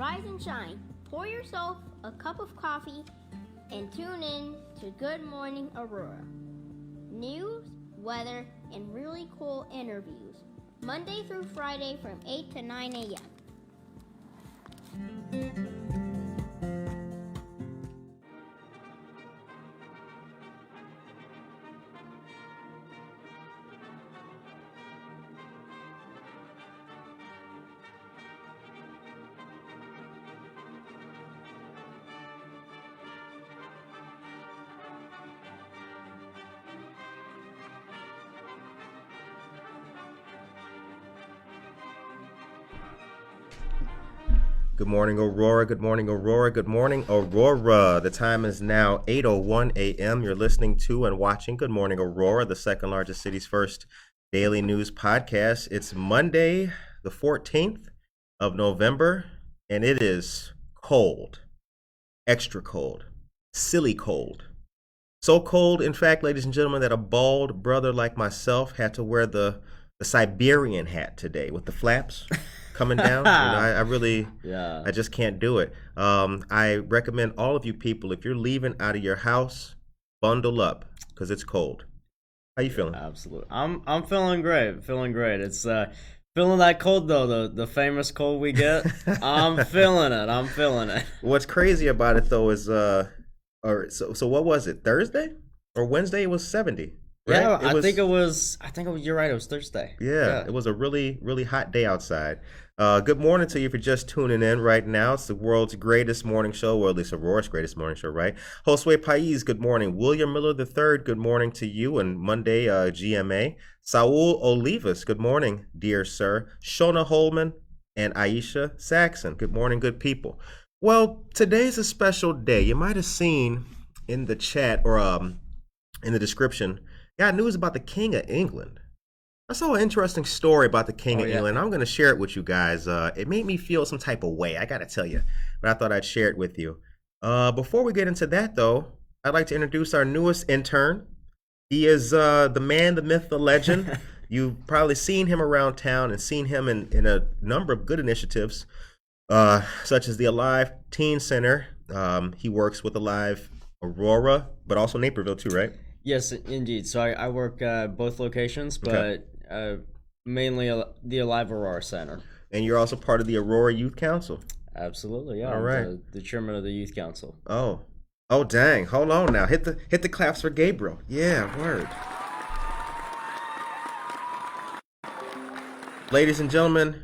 rise and shine. Pour yourself a cup of coffee and tune in to Good Morning Aurora. News, weather, and really cool interviews. Monday through Friday from 8 to 9 a.m. Good morning, Aurora. Good morning, Aurora. Good morning, Aurora. The time is now 8:01 a.m. You're listening to and watching Good Morning, Aurora, the second largest city's first daily news podcast. It's Monday, the 14th of November, and it is cold, extra cold, silly cold. So cold, in fact, ladies and gentlemen, that a bald brother like myself had to wear the Siberian hat today with the flaps coming down. I just can't do it. I recommend all of you people, if you're leaving out of your house, bundle up because it's cold. How you feeling? Absolutely. I'm feeling great. It's feeling that cold though, the famous cold we get. I'm feeling it. What's crazy about it though is so what was it? Thursday or Wednesday? It was 70. Right? Yeah, I think you're right. It was Thursday. Yeah, it was a really, really hot day outside. Good morning to you if you're just tuning in right now. It's the world's greatest morning show, or at least Aurora's greatest morning show, right? Josue Pais, good morning. William Miller III, good morning to you. And Monday, GMA. Saul Olivas, good morning, dear sir. Shona Holman and Aisha Saxon, good morning, good people. Well, today's a special day. You might have seen in the chat or in the description, got news about the King of England. I saw an interesting story about the King of England. I'm going to share it with you guys. It made me feel some type of way, I got to tell you. But I thought I'd share it with you. Before we get into that, though, I'd like to introduce our newest intern. He is the man, the myth, the legend. You've probably seen him around town and seen him in a number of good initiatives, such as the Alive Teen Center. He works with Alive Aurora, but also Naperville, too, right? Yes, indeed. So I work both locations, but mainly the Alive Aurora Center. And you're also part of the Aurora Youth Council? Absolutely, yeah. All right. The chairman of the Youth Council. Oh, dang. Hold on now. Hit the claps for Gabriel. Yeah, word. Ladies and gentlemen,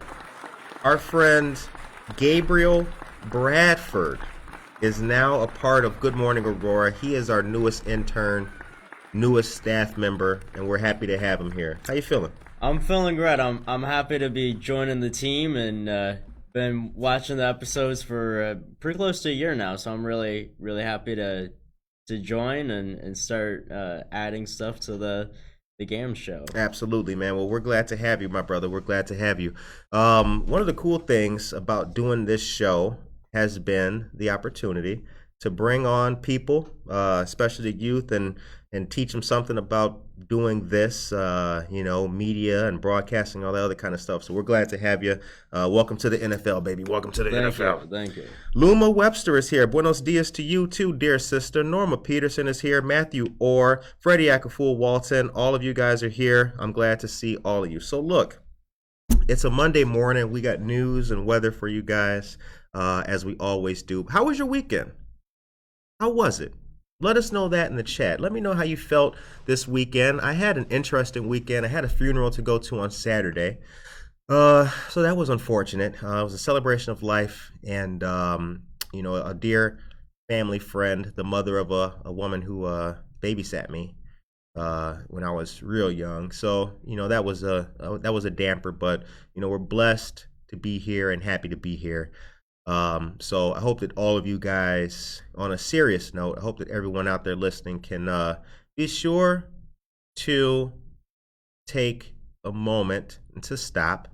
our friend Gabriel Bradford is now a part of Good Morning Aurora. He is our newest intern, newest staff member, and we're happy to have him here. How you feeling? I'm feeling great. I'm happy to be joining the team and been watching the episodes for pretty close to a year now. So I'm really happy to join and start adding stuff to the GAM show. Absolutely, man. Well, we're glad to have you, my brother. We're glad to have you. One of the cool things about doing this show has been the opportunity to bring on people, especially the youth, and teach them something about doing this, media and broadcasting, all that other kind of stuff. So we're glad to have you. Welcome to the NFL, baby. Welcome to the NFL. Thank you. Luma Webster is here. Buenos dias to you too, dear sister. Norma Peterson is here. Matthew Orr, Freddie Acaful Walton. All of you guys are here. I'm glad to see all of you. So look, it's a Monday morning. We got news and weather for you guys, as we always do. How was your weekend? How was it? Let us know that in the chat. Let me know how you felt this weekend. I had an interesting weekend. I had a funeral to go to on Saturday. So that was unfortunate. It was a celebration of life, and a dear family friend, the mother of a woman who babysat me when I was real young. So that was a damper, but we're blessed to be here and happy to be here. So I hope that all of you guys, on a serious note, I hope that everyone out there listening can be sure to take a moment and to stop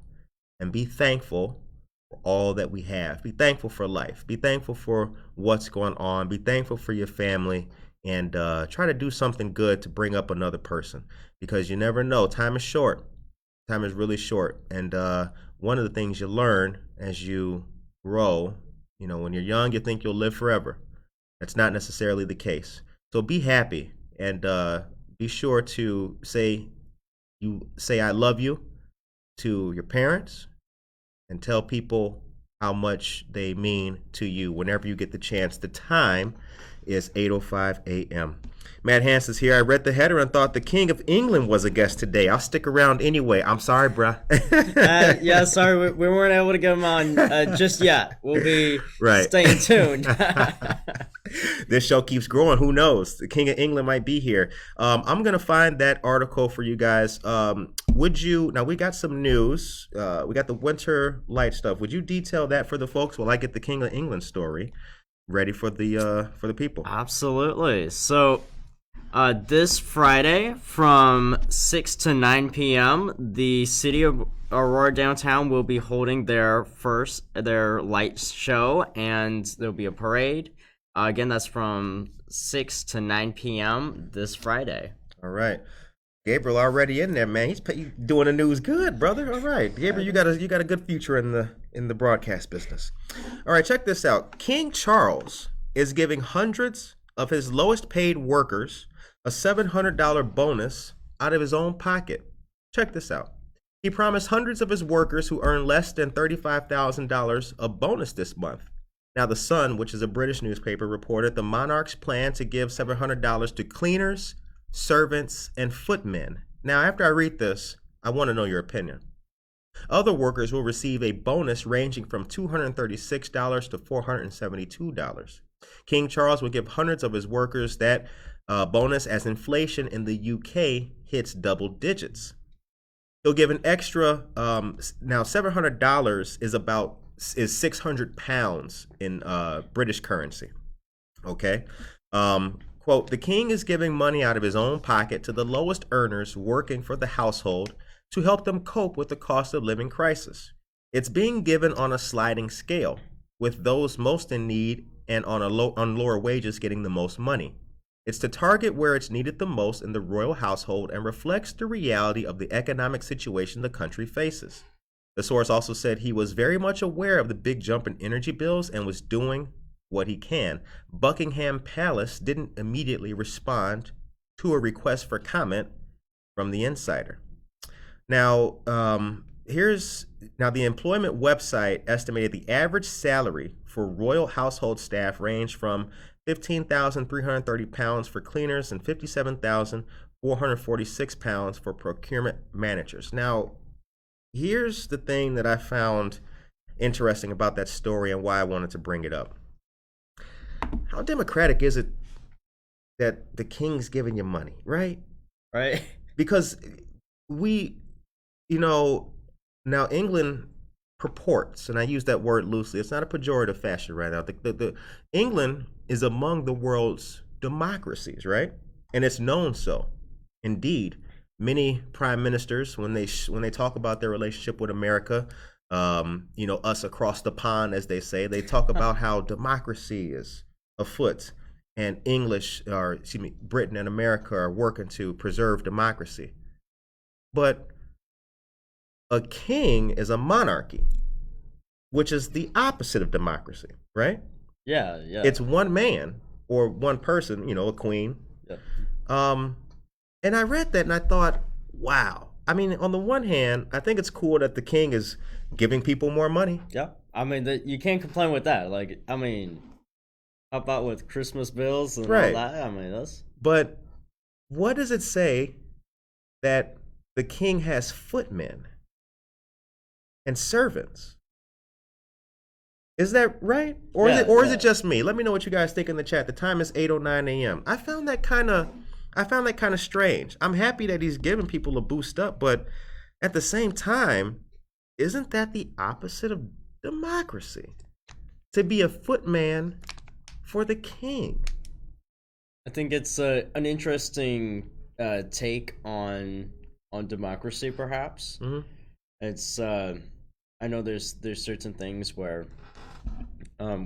and be thankful for all that we have. Be thankful for life. Be thankful for what's going on. Be thankful for your family, and try to do something good to bring up another person, because you never know. Time is short. Time is really short. And one of the things you learn as you grow You know, when you're young, you think you'll live forever. That's not necessarily the case. So be happy, and be sure to say I love you to your parents, and tell people how much they mean to you whenever you get the chance. The time is 8:05 a.m. Matt Hanson's here. I read the header and thought the King of England was a guest today. I'll stick around anyway. I'm sorry, bruh. Yeah, sorry, we weren't able to get him on just yet. We'll be staying tuned. This show keeps growing. Who knows? The King of England might be here. I'm going to find that article for you guys. Now, we got some news. We got the winter light stuff. Would you detail that for the folks while I get the King of England story ready for the people? Absolutely. So this Friday from 6 to 9 p.m., the city of Aurora downtown will be holding their light show, and there'll be a parade. Again, that's from 6 to 9 p.m. this Friday. All right. Gabriel already in there, man. He's doing the news good, brother. All right. Gabriel, you got a good future in the broadcast business. All right, check this out. King Charles is giving hundreds of his lowest paid workers a $700 bonus out of his own pocket. Check this out. He promised hundreds of his workers who earn less than $35,000 a bonus this month. Now, The Sun, which is a British newspaper, reported the monarch's plan to give $700 to cleaners, servants, and footmen. Now, after I read this, I want to know your opinion. Other workers will receive a bonus ranging from $236 to $472. King Charles will give hundreds of his workers that bonus as inflation in the UK hits double digits. He'll give an extra, now $700 is 600 pounds in British currency. Okay. Quote, the king is giving money out of his own pocket to the lowest earners working for the household to help them cope with the cost of living crisis. It's being given on a sliding scale, with those most in need and on lower wages getting the most money. It's to target where it's needed the most in the royal household and reflects the reality of the economic situation the country faces. The source also said he was very much aware of the big jump in energy bills and was doing what he can. Buckingham Palace didn't immediately respond to a request for comment from the insider. Now, the employment website estimated the average salary for royal household staff ranged from £15,330 for cleaners and £57,446 for procurement managers. Now, here's the thing that I found interesting about that story and why I wanted to bring it up. How democratic is it that the king's giving you money, right? Right. Because now England purports, and I use that word loosely, it's not a pejorative fashion right now. The England is among the world's democracies, right? And it's known so. Indeed, many prime ministers, when they talk about their relationship with America, us across the pond, as they say, they talk about how democracy is afoot, and Britain and America are working to preserve democracy. But a king is a monarchy, which is the opposite of democracy, right? Yeah. It's one man or one person, a queen. Yeah. And I read that and I thought, wow. I mean, on the one hand, I think it's cool that the king is giving people more money. Yeah. I mean, you can't complain with that. How about with Christmas bills and all that? I mean, that's... But what does it say that the king has footmen and servants? Is that right? Or is it just me? Let me know what you guys think in the chat. The time is 8:09 a.m. I found that kind of strange. I'm happy that he's giving people a boost up, but at the same time, isn't that the opposite of democracy? To be a footman for the king. I think it's an interesting take on democracy, perhaps. Mm-hmm. It's I know there's certain things where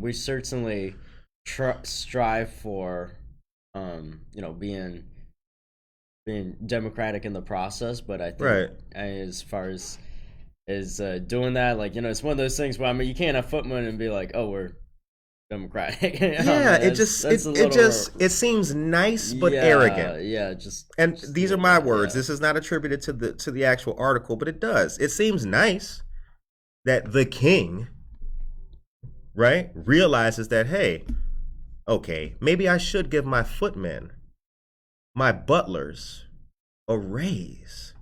we certainly strive for being democratic in the process, but I think as far as doing that, it's one of those things where you can't have footmen and be like, oh, democratic. Yeah, it seems nice but arrogant. Yeah, and just these a are little my bit, words. yeah. This is not attributed to the actual article, but it does. It seems nice that the king, right, realizes that, hey, okay, maybe I should give my footmen, my butlers, a raise.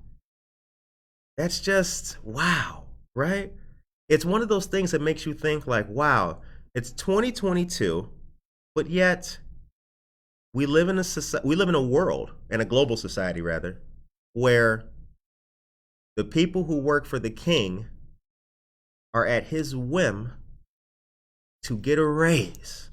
That's just wow, right? It's one of those things that makes you think like, wow, it's 2022, but yet we live in a world, and a global society rather, where the people who work for the king are at his whim to get a raise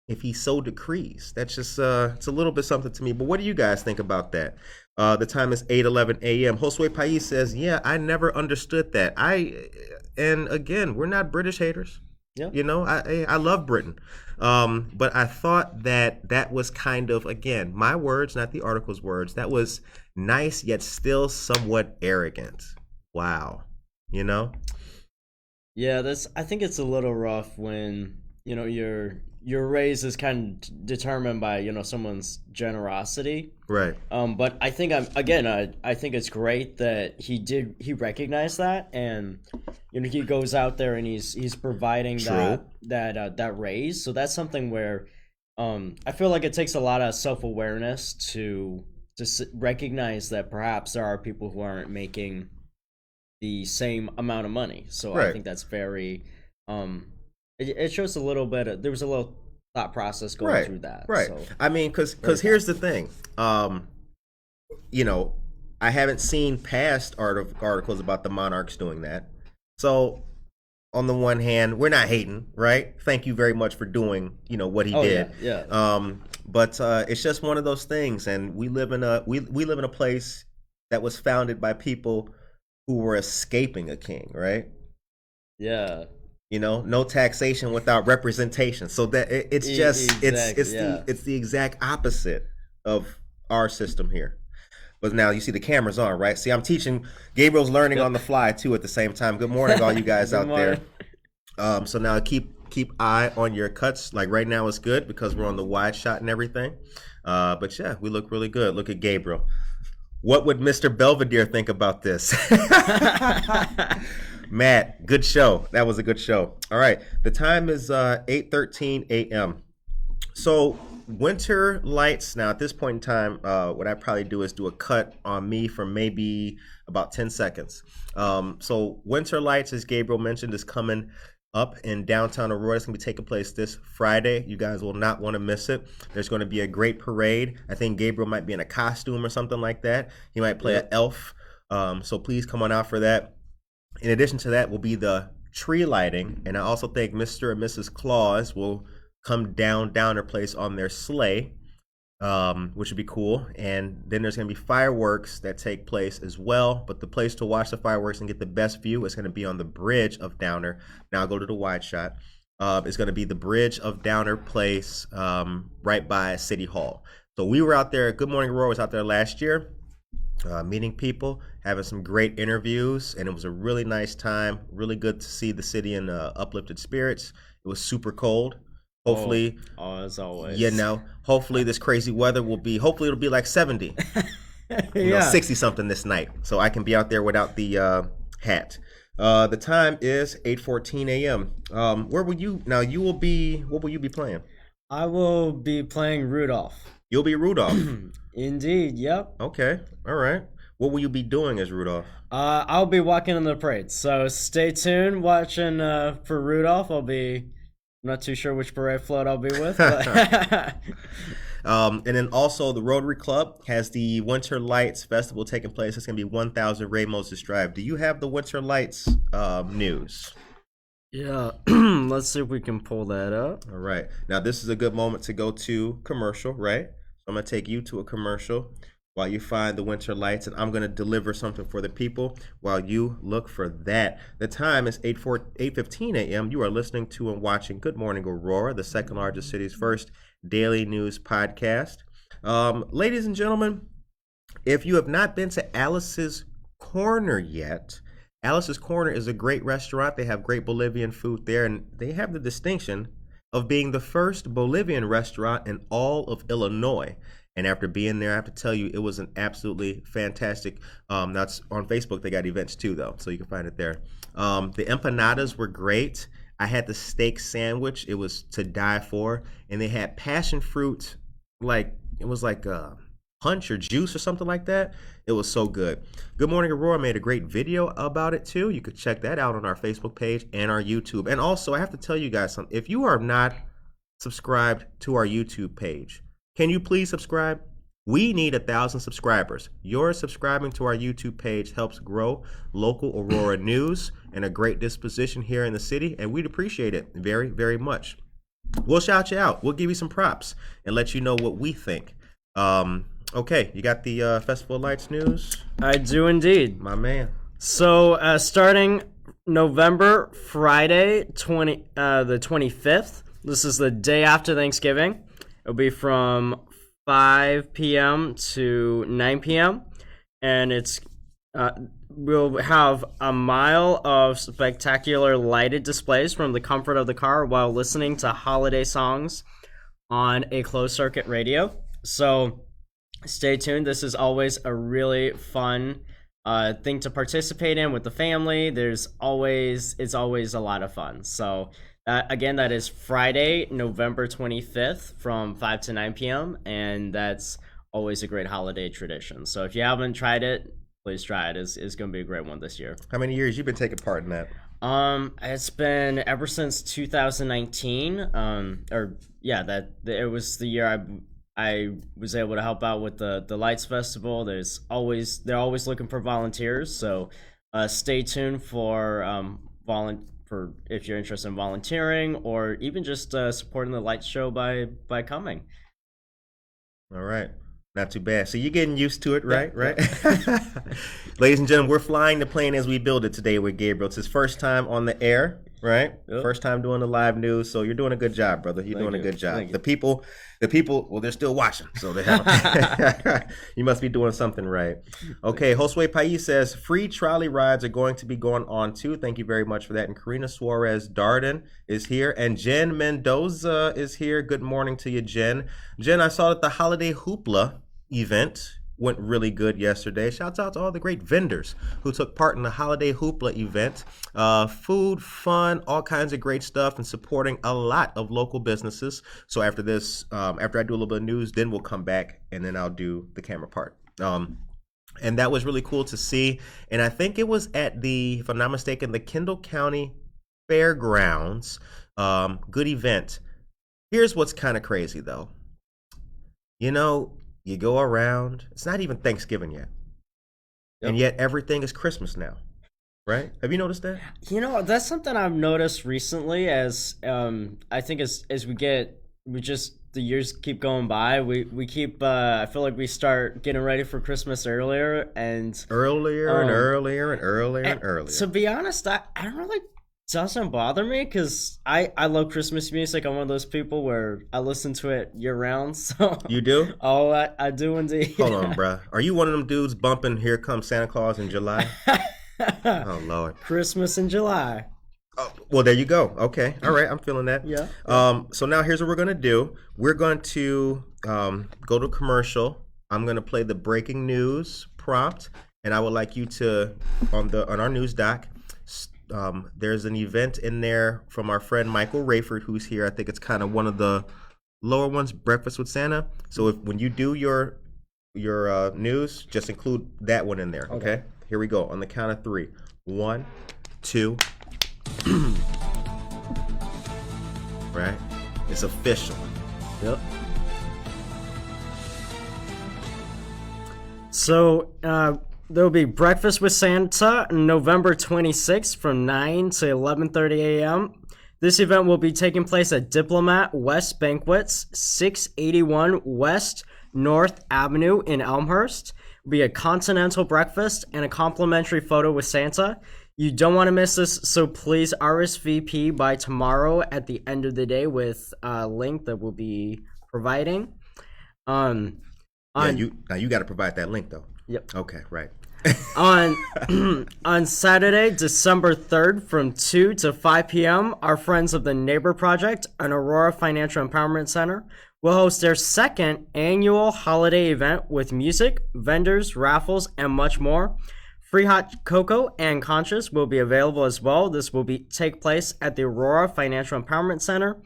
if he so decrees. That's just it's a little bit something to me. But what do you guys think about that? The time is 8:11 a.m. Josue Pais says, yeah, I never understood that. And again, we're not British haters. Yeah. You know, I love Britain. But I thought that was kind of, again, my words, not the article's words. That was nice, yet still somewhat arrogant. Wow. You know? Yeah, I think it's a little rough when, your raise is kind of determined by, someone's generosity. Right. But I think I think it's great that he recognized that, and he goes out there and he's providing that raise. So that's something where I feel like it takes a lot of self-awareness to recognize that perhaps there are people who aren't making the same amount of money. So Right. I think that's very it shows a little bit there was a little thought process going through that. Right. So, I mean, because here's the thing. I haven't seen past articles about the monarchs doing that. So on the one hand, we're not hating, right? Thank you very much for doing, what he did. Yeah. But it's just one of those things, and we live in a place that was founded by people who were escaping a king, right? Yeah. No taxation without representation. So that it's just it's the exact opposite of our system here. But now you see the camera's on, right? See, I'm teaching. Gabriel's learning on the fly too at the same time. Good morning, all you guys out there. So now keep eye on your cuts. Like right now, it's good because we're on the wide shot and everything. But yeah, we look really good. Look at Gabriel. What would Mr. Belvedere think about this? Matt, good show. That was a good show. All right. The time is 8:13 a.m. So winter lights. Now, at this point in time, what I probably do is do a cut on me for maybe about 10 seconds. So winter lights, as Gabriel mentioned, is coming up in downtown Aurora. It's going to be taking place this Friday. You guys will not want to miss it. There's going to be a great parade. I think Gabriel might be in a costume or something like that. He might play an elf. So please come on out for that. In addition to that will be the tree lighting, and I also think Mr. and Mrs. Claus will come down their place on their sleigh, which would be cool. And then there's going to be fireworks that take place as well, but the place to watch the fireworks and get the best view is going to be on the bridge of Downer. Now I'll go to the wide shot. It's going to be the bridge of Downer Place, right by City Hall. So we were out there, Good Morning Aurora was out there last year, meeting people, having some great interviews, and it was a really nice time. Really good to see the city in uplifted spirits. It was super cold. Hopefully, as always, hopefully this crazy weather hopefully it'll be like 70, 60 something this night, so I can be out there without the hat. The time is 8:14 a.m. Where will you now? What will you be playing? I will be playing Rudolph. You'll be Rudolph. Indeed, yep. Okay, all right. What will you be doing as Rudolph? I'll be walking in the parade, so stay tuned watching for Rudolph. I'm not too sure which parade float I'll be with. But and then also the Rotary Club has the Winter Lights Festival taking place. It's going to be 1000 Ray Moses Drive. Do you have the Winter Lights news? Yeah, let's see if we can pull that up. All right. Now, this is a good moment to go to commercial, right? So I'm going to take you to a commercial while you find the Winter Lights, and I'm going to deliver something for the people while you look for that. The time is 8:15 a.m. You are listening to and watching Good Morning Aurora, the second largest city's first daily news podcast. Ladies and gentlemen, if you have not been to Alice's Corner yet, Alice's Corner is a great restaurant. They have great Bolivian food there, and they have the distinction of being the first Bolivian restaurant in all of Illinois. And after being there, I have to tell you, it was an absolutely fantastic. That's on Facebook. They got events too, though, so you can find it there. The empanadas were great. I had the steak sandwich. It was to die for. And they had passion fruit, it was like punch or juice or something like that. It was so good. Good Morning Aurora made a great video about it too. You could check that out on our Facebook page and our YouTube. And also, I have to tell you guys something. If you are not subscribed to our YouTube page, can you please subscribe? We need 1,000 subscribers. Your subscribing to our YouTube page helps grow local Aurora news and a great disposition here in the city, and we'd appreciate it very, very much. We'll shout you out. We'll give you some props and let you know what we think. Okay, you got the Festival of Lights news? I do indeed. My man. So starting November, Friday, the 25th, this is the day after Thanksgiving. It'll be from 5 p.m. to 9 p.m. And we'll have a mile of spectacular lighted displays from the comfort of the car while listening to holiday songs on a closed circuit radio. So stay tuned. This is always a really fun thing to participate in with the family. It's always a lot of fun. So again, that is Friday, November 25th from 5 to 9 p.m. And that's always a great holiday tradition. So if you haven't tried it, please try it. It's going to be a great one this year. How many years you been taking part in that? It's been ever since 2019. It was the year I was able to help out with the Lights Festival. They're always looking for volunteers. So stay tuned for if you're interested in volunteering or even just supporting the lights show by coming. All right. Not too bad. So you're getting used to it, right? Yeah. Right. Ladies and gentlemen, we're flying the plane as we build it today with Gabriel. It's his first time on the air, right? Yep. First time doing the live news. So you're doing a good job, brother. You're doing a good job. The people, well, they're still watching. So they have. You must be doing something right. Okay. Josue Pais says free trolley rides are going to be going on too. Thank you very much for that. And Karina Suarez Darden is here. And Jen Mendoza is here. Good morning to you, Jen. Jen, I saw that the Holiday Hoopla event went really good yesterday. Shouts out to all the great vendors who took part in the Holiday Hoopla event. Food, fun, all kinds of great stuff, and supporting a lot of local businesses. So after this, after I do a little bit of news, then we'll come back and then I'll do the camera part. And that was really cool to see. And I think it was at if I'm not mistaken, the Kendall County Fairgrounds. Good event. Here's what's kind of crazy though. You know, you go around, it's not even Thanksgiving yet. Yep. And yet everything is Christmas now, right? Have you noticed that? You know, that's something I've noticed recently as I think as the years keep going by, we keep, I feel like we start getting ready for Christmas earlier and earlier. To be honest, I don't really, it doesn't bother me because I love Christmas music. I'm one of those people where I listen to it year round. So you do? Oh, I do indeed. Hold on, bruh. Are you one of them dudes bumping Here Comes Santa Claus in July? Oh, Lord. Christmas in July. Oh, well, there you go. Okay. All right. I'm feeling that. Yeah. So now here's what we're going to do. We're going to go to commercial. I'm going to play the breaking news prompt, and I would like you to, on our news doc, there's an event in there from our friend Michael Rayford, who's here. I think it's kind of one of the lower ones, Breakfast with Santa. So when you do your news, just include that one in there. Okay. Here we go. On the count of 3. 1, 2. Right? It's official. Yep. So, there'll be Breakfast with Santa November 26th from 9 to 11:30 a.m. This event will be taking place at Diplomat West Banquets, 681 West North Avenue in Elmhurst. It'll be a continental breakfast and a complimentary photo with Santa. You don't want to miss this, so please RSVP by tomorrow at the end of the day with a link that we'll be providing. You got to provide that link though. Yep. Okay, right. On on Saturday, December 3rd from 2 to 5 p.m., our friends of the Neighbor Project and Aurora Financial Empowerment Center will host their second annual holiday event with music, vendors, raffles, and much more. Free hot cocoa and conchas will be available as well. This will take place at the Aurora Financial Empowerment Center,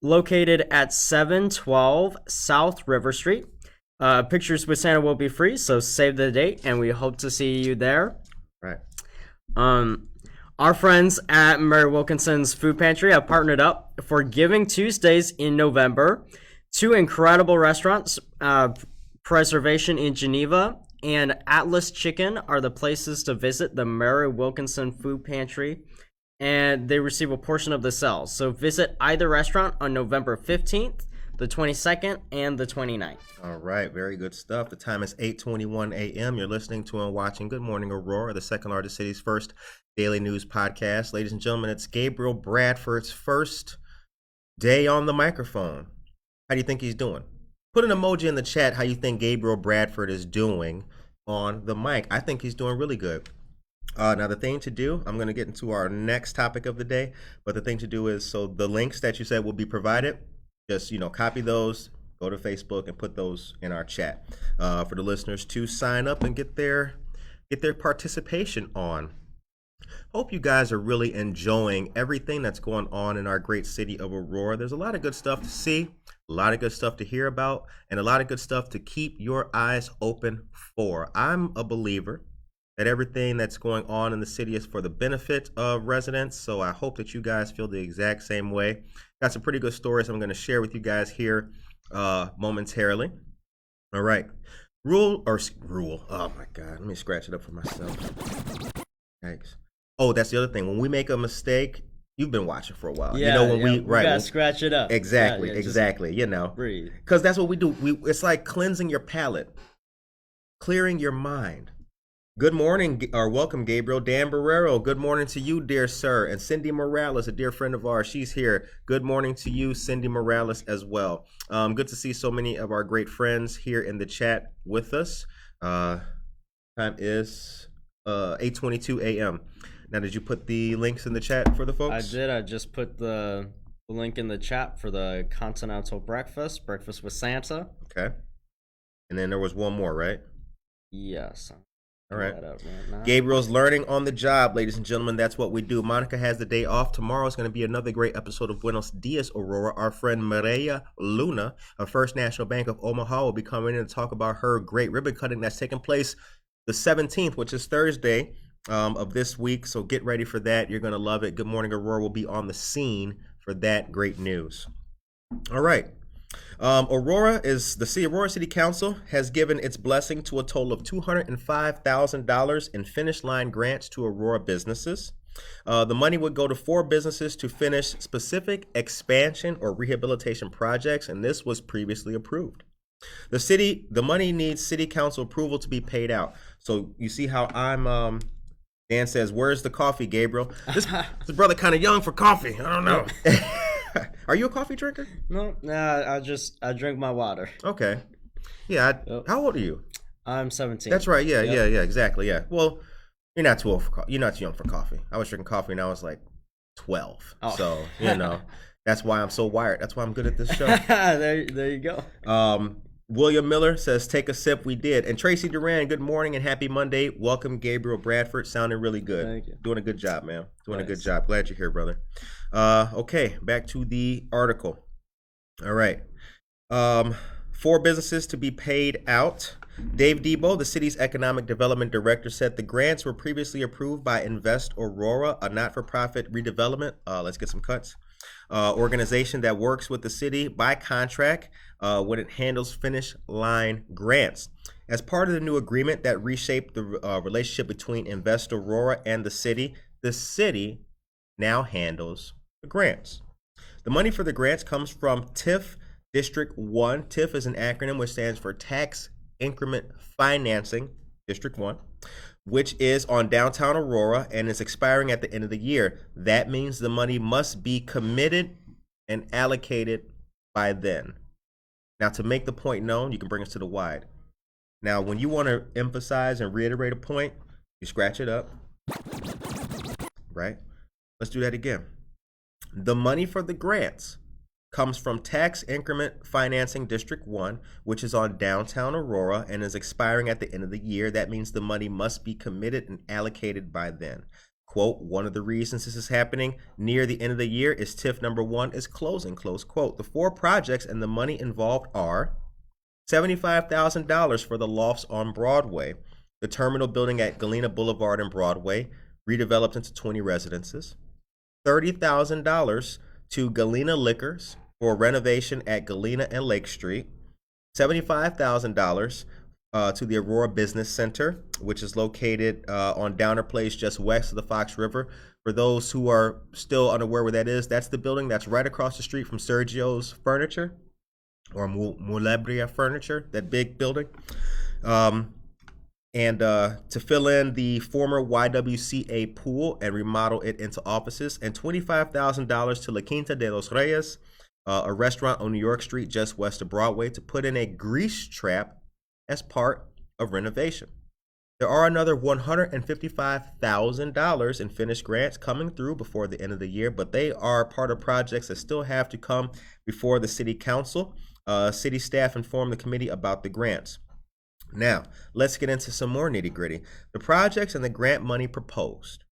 located at 712 South River Street. Pictures with Santa will be free, so save the date, and we hope to see you there. Right. Our friends at Mary Wilkinson's Food Pantry have partnered up for Giving Tuesdays in November. Two incredible restaurants, Preservation in Geneva and Atlas Chicken, are the places to visit the Mary Wilkinson Food Pantry, and they receive a portion of the sales. So visit either restaurant on November 15th, the 22nd, and the 29th. All right, very good stuff. The time is 8:21 a.m. You're listening to and watching Good Morning Aurora, the second largest city's first daily news podcast. Ladies and gentlemen, it's Gabriel Bradford's first day on the microphone. How do you think he's doing? Put an emoji in the chat how you think Gabriel Bradford is doing on the mic. I think he's doing really good. Now, the thing to do, I'm going to get into our next topic of the day, but the thing to do is, so the links that you said will be provided, just, copy those, go to Facebook and put those in our chat for the listeners to sign up and get their participation on. Hope you guys are really enjoying everything that's going on in our great city of Aurora. There's a lot of good stuff to see, a lot of good stuff to hear about, and a lot of good stuff to keep your eyes open for. I'm a believer that everything that's going on in the city is for the benefit of residents, so I hope that you guys feel the exact same way. Got some pretty good stories I'm going to share with you guys here momentarily. All right. Rule. Oh, my God. Let me scratch it up for myself. Thanks. Oh, that's the other thing. When we make a mistake, you've been watching for a while. Yeah, when we gotta scratch it up. Exactly, Yeah, exactly. Breathe. Because that's what we do. It's like cleansing your palate, clearing your mind. Good morning, or welcome, Gabriel. Dan Barrero, good morning to you, dear sir. And Cindy Morales, a dear friend of ours, she's here. Good morning to you, Cindy Morales, as well. Good to see so many of our great friends here in the chat with us. Time is 8:22 a.m. Now, did you put the links in the chat for the folks? I did. I just put the link in the chat for the Continental Breakfast with Santa. Okay. And then there was one more, right? Yes. All right. Gabriel's learning on the job, ladies and gentlemen. That's what we do. Monica has the day off. Tomorrow is going to be another great episode of Buenos Dias, Aurora. Our friend Maria Luna of First National Bank of Omaha will be coming in to talk about her great ribbon cutting that's taking place the 17th, which is Thursday of this week. So get ready for that. You're going to love it. Good Morning Aurora will be on the scene for that great news. All right. The Aurora City Council has given its blessing to a total of $205,000 in finish line grants to Aurora businesses. The money would go to 4 businesses to finish specific expansion or rehabilitation projects, and this was previously approved. The money needs City Council approval to be paid out. So you see how I'm, Dan says, where's the coffee, Gabriel? This brother kind of young for coffee. I don't know. Are you a coffee drinker? No, I drink my water. Okay. Yeah. How old are you? I'm 17. That's right. Yeah, exactly. Yeah. Well, you're not too old for you're not too young for coffee. I was drinking coffee when I was like 12. Oh. So, that's why I'm so wired. That's why I'm good at this show. There you go. William Miller says, take a sip. We did. And Tracy Duran, good morning and happy Monday. Welcome, Gabriel Bradford. Sounding really good. Thank you. Doing a good job, man. Doing a good job. Glad you're here, brother. Okay, back to the article. All right. 4 businesses to be paid out. Dave Debo, the city's economic development director, said the grants were previously approved by Invest Aurora, a not-for-profit redevelopment. Let's get some cuts. Organization that works with the city by contract when it handles finish line grants. As part of the new agreement that reshaped the relationship between Invest Aurora and the city now handles the grants. The money for the grants comes from TIF District 1. TIF is an acronym which stands for Tax Increment Financing, District 1, which is on downtown Aurora and is expiring at the end of the year. That means the money must be committed and allocated by then. Now, to make the point known, you can bring us to the wide. Now, when you want to emphasize and reiterate a point, you scratch it up, right? Let's do that again. The money for the grants comes from Tax Increment Financing District 1, which is on downtown Aurora and is expiring at the end of the year. That means the money must be committed and allocated by then. Quote, one of the reasons this is happening near the end of the year is TIF number 1 is closing, close quote. The 4 projects and the money involved are $75,000 for the lofts on Broadway, the terminal building at Galena Boulevard and Broadway, redeveloped into 20 residences, $30,000 to Galena Liquors for renovation at Galena and Lake Street, $75,000 to the Aurora Business Center, which is located on Downer Place just west of the Fox River. For those who are still unaware where that is, that's the building that's right across the street from Sergio's Furniture or Mulebria Furniture, that big building. And to fill in the former YWCA pool and remodel it into offices, and $25,000 to La Quinta de los Reyes, a restaurant on New York Street just west of Broadway, to put in a grease trap as part of renovation. There are another $155,000 in finished grants coming through before the end of the year, but they are part of projects that still have to come before the city council. City staff informed the committee about the grants. Now, let's get into some more nitty-gritty. The projects and the grant money proposed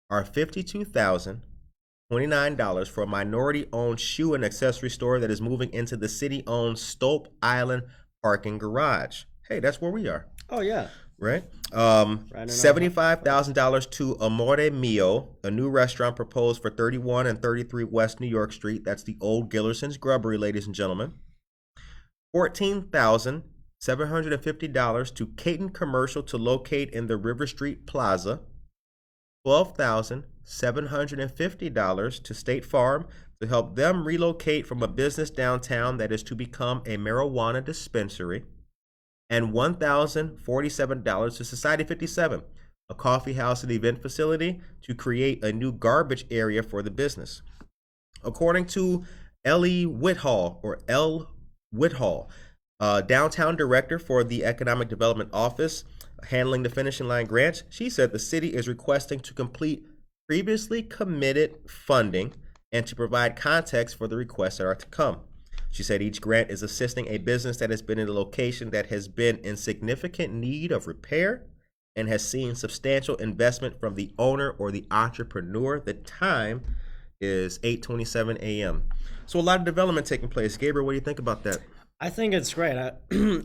are $52,029 for a minority-owned shoe and accessory store that is moving into the city-owned Stope Island parking garage. Hey, that's where we are. Oh, yeah. Right? $75,000 to Amore Mio, a new restaurant proposed for 31 and 33 West New York Street. That's the old Gillerson's Grubbery, ladies and gentlemen. $14,750 to Caton Commercial to locate in the River Street Plaza. $12,750 to State Farm to help them relocate from a business downtown that is to become a marijuana dispensary. And $1,047 to Society 57, a coffee house and event facility, to create a new garbage area for the business. According to Ellie Whithall, downtown director for the Economic Development Office handling the finishing line grants, she said the city is requesting to complete previously committed funding and to provide context for the requests that are to come. She said each grant is assisting a business that has been in a location that has been in significant need of repair and has seen substantial investment from the owner or the entrepreneur. The time is 8:27 a.m. So a lot of development taking place. Gabriel, what do you think about that? I think it's great.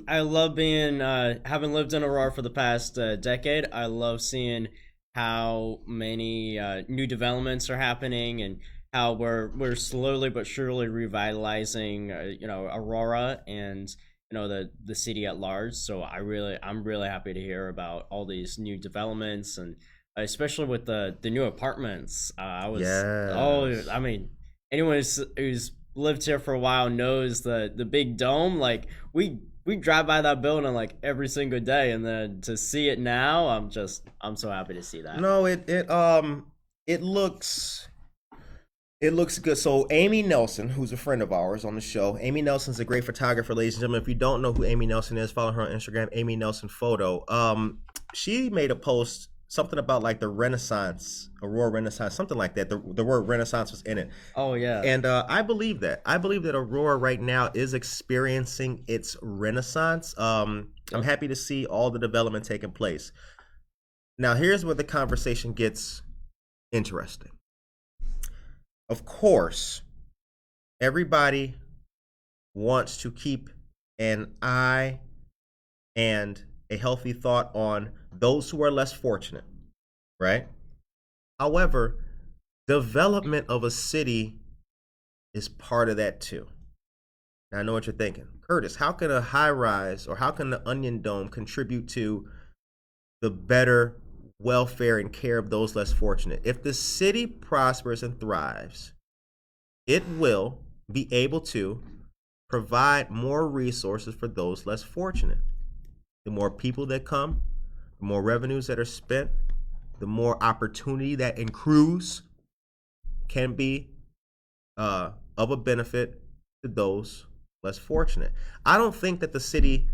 I love being, having lived in Aurora for the past decade, I love seeing how many new developments are happening and how we're slowly but surely revitalizing, Aurora and, the city at large. So I'm really happy to hear about all these new developments, and especially with the new apartments. Anyone who's lived here for a while knows the big dome. Like we drive by that building like every single day, and then to see it now, I'm so happy to see that. No, it looks good. So Amy Nelson, who's a friend of ours on the show, Amy Nelson's a great photographer, ladies and gentlemen. If you don't know who Amy Nelson is, follow her on Instagram, Amy Nelson Photo. She made a post, something about like the Renaissance, Aurora Renaissance, something like that. The word Renaissance was in it. Oh, yeah. And I believe that. I believe that Aurora right now is experiencing its Renaissance. I'm happy to see all the development taking place. Now, here's where the conversation gets interesting. Of course, everybody wants to keep an eye and a healthy thought on those who are less fortunate, right? However, development of a city is part of that too. Now, I know what you're thinking. Curtis, how can a high rise or how can the Onion Dome contribute to the better welfare and care of those less fortunate? If the city prospers and thrives, it will be able to provide more resources for those less fortunate. The more people that come, the more revenues that are spent, the more opportunity that accrues can be of a benefit to those less fortunate. I don't think that the city,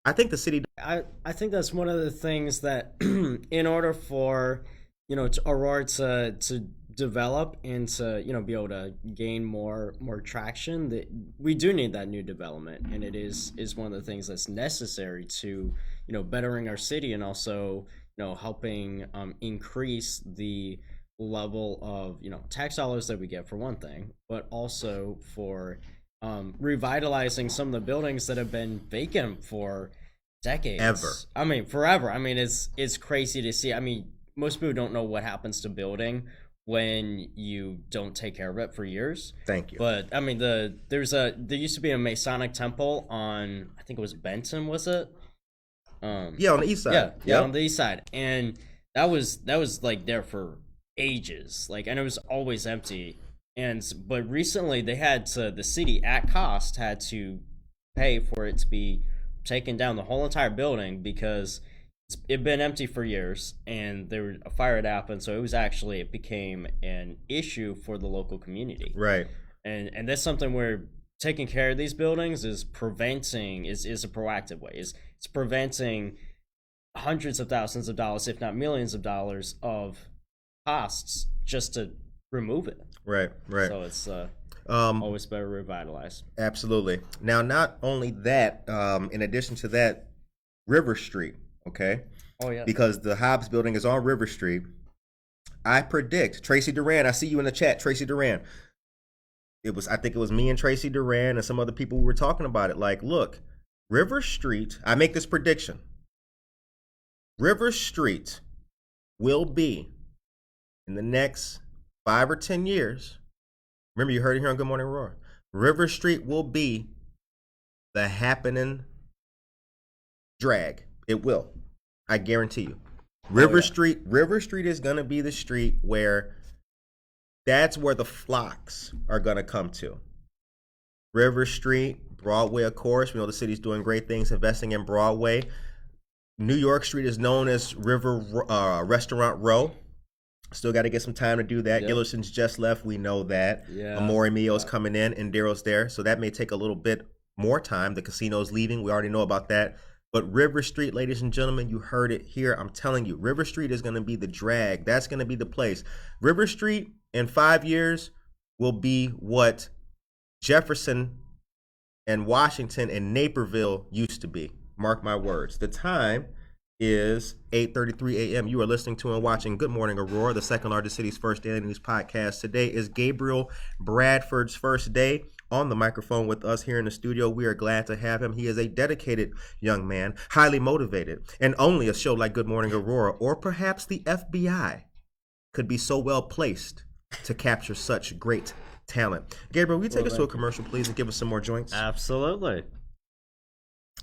I think the city. I think that's one of the things that, in order for Aurora to develop and to be able to gain more traction, that we do need that new development, and it is one of the things that's necessary to bettering our city, and also helping increase the level of tax dollars that we get, for one thing, but also for revitalizing some of the buildings that have been vacant for decades. Forever. It's crazy to see. Most people don't know what happens to building when you don't take care of it for years. Thank you. But there used to be a Masonic temple on, I think it was Benton, was it? On the east side. Yeah, on the east side, and that was like there for ages, and it was always empty. But recently the city at cost had to pay for it to be taken down, the whole entire building, because it'd been empty for years, and a fire had happened, so it became an issue for the local community. Right. And that's something where taking care of these buildings is a proactive way. It's preventing hundreds of thousands of dollars, if not millions of dollars, of costs just to remove it. Right. So it's always better to revitalize. Absolutely. Now, not only that, in addition to that, River Street, okay? Oh, yeah. Because the Hobbs building is on River Street. I predict, Tracy Duran, I see you in the chat, Tracy Duran. I think it was me and Tracy Duran and some other people who were talking about it. Look, River Street, I make this prediction. River Street will be, in the next 5 or 10 years, remember you heard it here on Good Morning Aurora, River Street will be the happening drag. It will. I guarantee you. River Street is going to be the street where that's where the flocks are going to come to. River Street, Broadway, of course. We know the city's doing great things, investing in Broadway. New York Street is known as River Restaurant Row. Still got to get some time to do that. Yep. Gillerson's just left. We know that. Yeah. Amore Mio's coming in, and Daryl's there. So that may take a little bit more time. The casino's leaving. We already know about that. But River Street, ladies and gentlemen, you heard it here. I'm telling you, River Street is going to be the drag. That's going to be the place. River Street in 5 years will be what Jefferson and Washington and Naperville used to be. Mark my words. The time is 8:33 a.m. You are listening to and watching Good Morning Aurora, the second largest city's first daily news podcast. Today is Gabriel Bradford's first day on the microphone with us here in the studio. We are glad to have him. He is a dedicated young man, highly motivated, and only a show like Good Morning Aurora, or perhaps the FBI, could be so well placed to capture such great talent. Gabriel, will you take us to a commercial, please, and give us some more joints? Absolutely.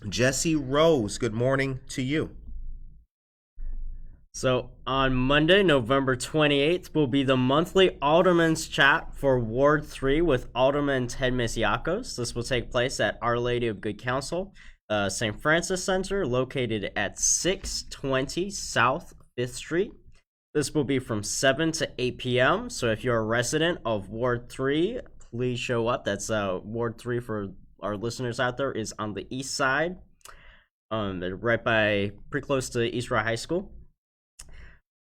Jesse Rose, good morning to you. So on Monday, November 28th, will be the monthly Alderman's Chat for Ward 3 with Alderman Ted Misiakos. This will take place at Our Lady of Good Counsel, St. Francis Center, located at 620 South 5th Street. This will be from 7 to 8 p.m. So if you're a resident of Ward 3, please show up. That's Ward 3 for our listeners out there is on the east side, pretty close to East Roy High School.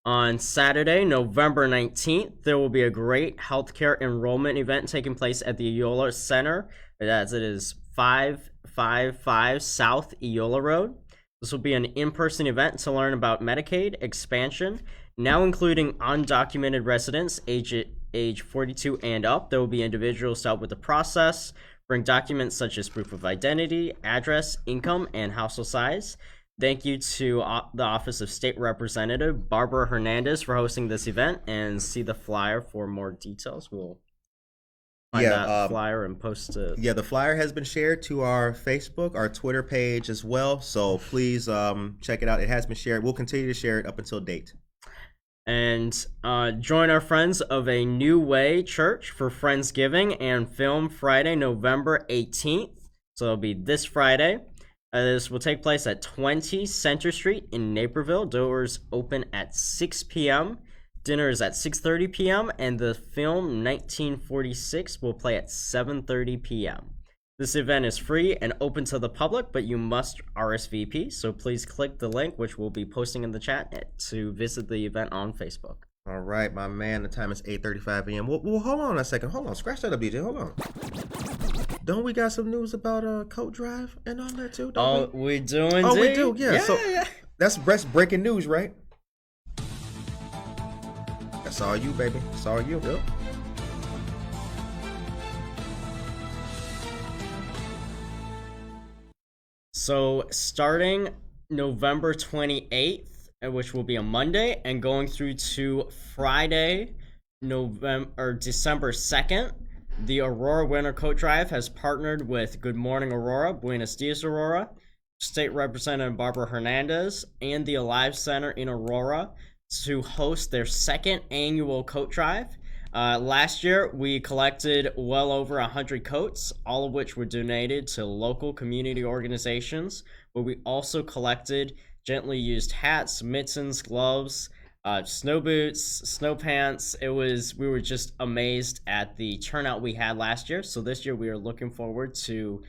On Saturday, November 19th, there will be a great healthcare enrollment event taking place at the Eola Center, as it is 555 South Eola Road. This will be an in-person event to learn about Medicaid expansion, now including undocumented residents age 42 and up. There will be individuals to help with the process, bring documents such as proof of identity, address, income, and household size. Thank you to the Office of State Representative Barbara Hernandez for hosting this event, and see the flyer for more details. We'll find that flyer and post it. Yeah, the flyer has been shared to our Facebook, our Twitter page as well. So please check it out. It has been shared. We'll continue to share it up until date. And join our friends of A New Way Church for Friendsgiving and Film Friday, November 18th. So it'll be this Friday. This will take place at 20 Center Street in Naperville. Doors open at 6 p.m. Dinner is at 6:30 p.m. And the film 1946 will play at 7:30 p.m. This event is free and open to the public, but you must RSVP. So please click the link, which we'll be posting in the chat, to visit the event on Facebook. All right, my man. The time is 8:35 a.m. Well, hold on a second. Hold on. Scratch that up, BJ. Hold on. Don't we got some news about Coat Drive and all that too? We do indeed. Oh, we do. Yeah. Yeah. That's breaking news, right? That's all you, baby. That's all you. Yep. So starting November 28th, which will be a Monday, and going through to Friday, December 2nd, the Aurora Winter Coat Drive has partnered with Good Morning Aurora, Buenos Dias Aurora, State Representative Barbara Hernandez, and the Alive Center in Aurora to host their second annual coat drive. Last year, we collected well over 100 coats, all of which were donated to local community organizations, but we also collected gently used hats, mittens, gloves, snow boots, snow pants. We were just amazed at the turnout we had last year. So this year we are looking forward to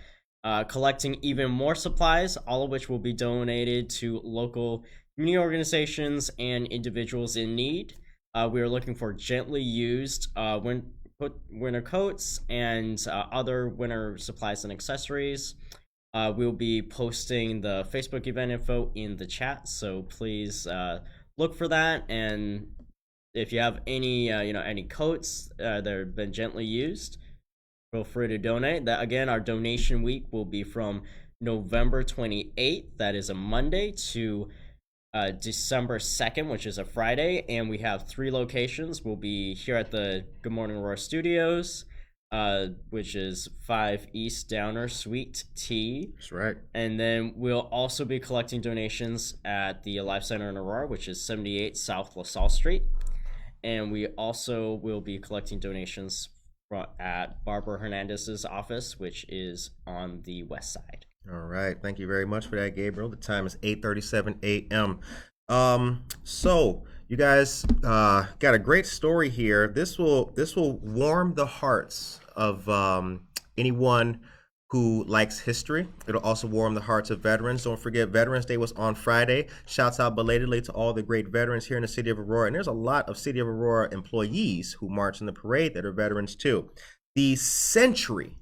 collecting even more supplies, all of which will be donated to local community organizations and individuals in need. We are looking for gently used winter coats and other winter supplies and accessories. We'll be posting the Facebook event info in the chat, so please look for that. And if you have any coats that have been gently used, feel free to donate. That again, our donation week will be from November 28th, that is a Monday, to December 2nd, which is a Friday, and we have 3 locations. We'll be here at the Good Morning Aurora Studios, which is 5 East Downer Suite T. That's right. And then we'll also be collecting donations at the Alive Center in Aurora, which is 78 South LaSalle Street. And we also will be collecting donations at Barbara Hernandez's office, which is on the west side. All right. Thank you very much for that, Gabriel. The time is 8:37 a.m. So you guys got a great story here. This will warm the hearts of anyone who likes history. It'll also warm the hearts of veterans. Don't forget, Veterans Day was on Friday. Shouts out belatedly to all the great veterans here in the city of Aurora. And there's a lot of City of Aurora employees who march in the parade that are veterans too. The Century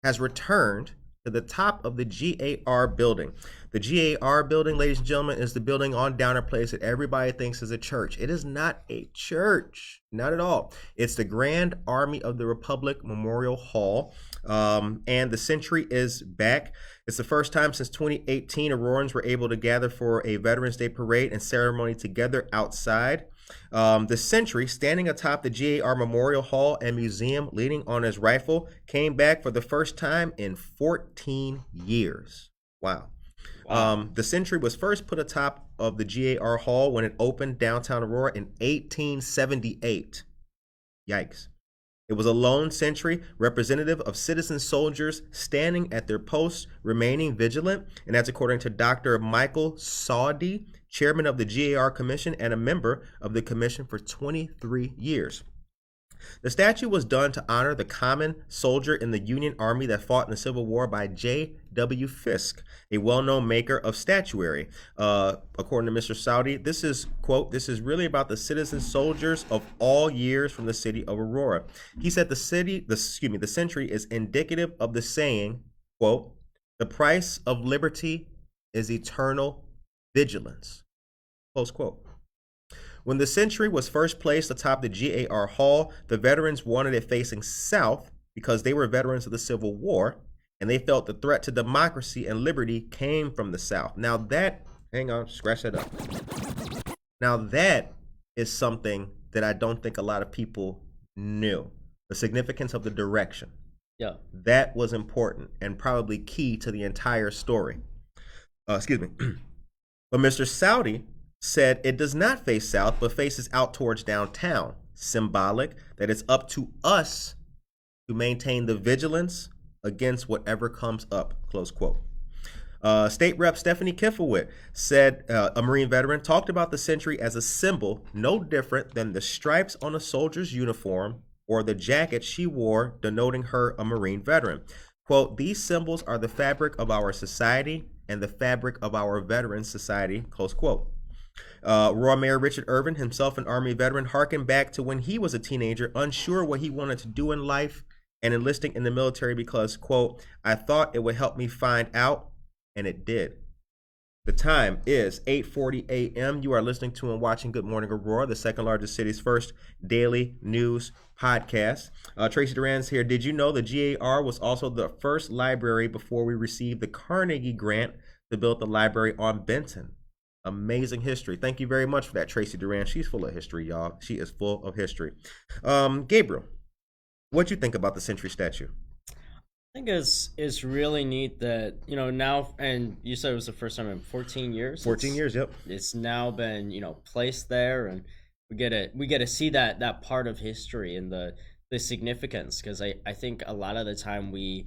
has returned to the top of the GAR building. The GAR building, ladies and gentlemen, is the building on Downer Place that everybody thinks is a church. It is not a church, not at all. It's the Grand Army of the Republic Memorial Hall, and the Century is back. It's the first time since 2018 Aurorans were able to gather for a Veterans Day parade and ceremony together outside. The Century, standing atop the GAR Memorial Hall and Museum, leaning on his rifle, came back for the first time in 14 years. Wow. The Century was first put atop of the GAR Hall when it opened downtown Aurora in 1878. Yikes. It was a lone sentry, representative of citizen soldiers standing at their posts, remaining vigilant, and that's according to Dr. Michael Saudi, chairman of the GAR Commission and a member of the commission for 23 years. The statue was done to honor the common soldier in the Union Army that fought in the Civil War by J.W. Fisk, a well-known maker of statuary. According to Mr. Saudi, this is, quote, "This is really about the citizen soldiers of all years from the city of Aurora." He said the Century is indicative of the saying, quote, "The price of liberty is eternal vigilance," close quote. When the Century was first placed atop the GAR Hall, the veterans wanted it facing south because they were veterans of the Civil War, and they felt the threat to democracy and liberty came from the south. Now that, hang on, scratch that up. Now that is something that I don't think a lot of people knew, the significance of the direction. Yeah. That was important and probably key to the entire story. But Mr. Saudi said it does not face south, but faces out towards downtown, symbolic that it's up to us to maintain the vigilance against whatever comes up, close quote. State Rep Stephanie Kiffelwit said, a Marine veteran, talked about the Century as a symbol no different than the stripes on a soldier's uniform or the jacket she wore denoting her a Marine veteran. Quote, these symbols are the fabric of our society and the fabric of our veterans society, close quote. Aurora Mayor Richard Irvin, himself an Army veteran, harkened back to when he was a teenager, unsure what he wanted to do in life, and enlisting in the military because, quote, I thought it would help me find out, and it did. The time is 8:40 a.m. You are listening to and watching Good Morning Aurora, the second largest city's first daily news podcast. Tracy Duran's here. Did you know the GAR was also the first library before we received the Carnegie grant to build the library on Benton? Amazing history. Thank you very much for that, Tracy Duran. She's full of history, y'all. She is full of history. Gabriel, what'd you think about the Century statue? I think it's really neat that, now, and you said it was the first time in 14 years. 14 years, yep. It's now been, placed there, and we get to see that part of history and the significance, because I think a lot of the time we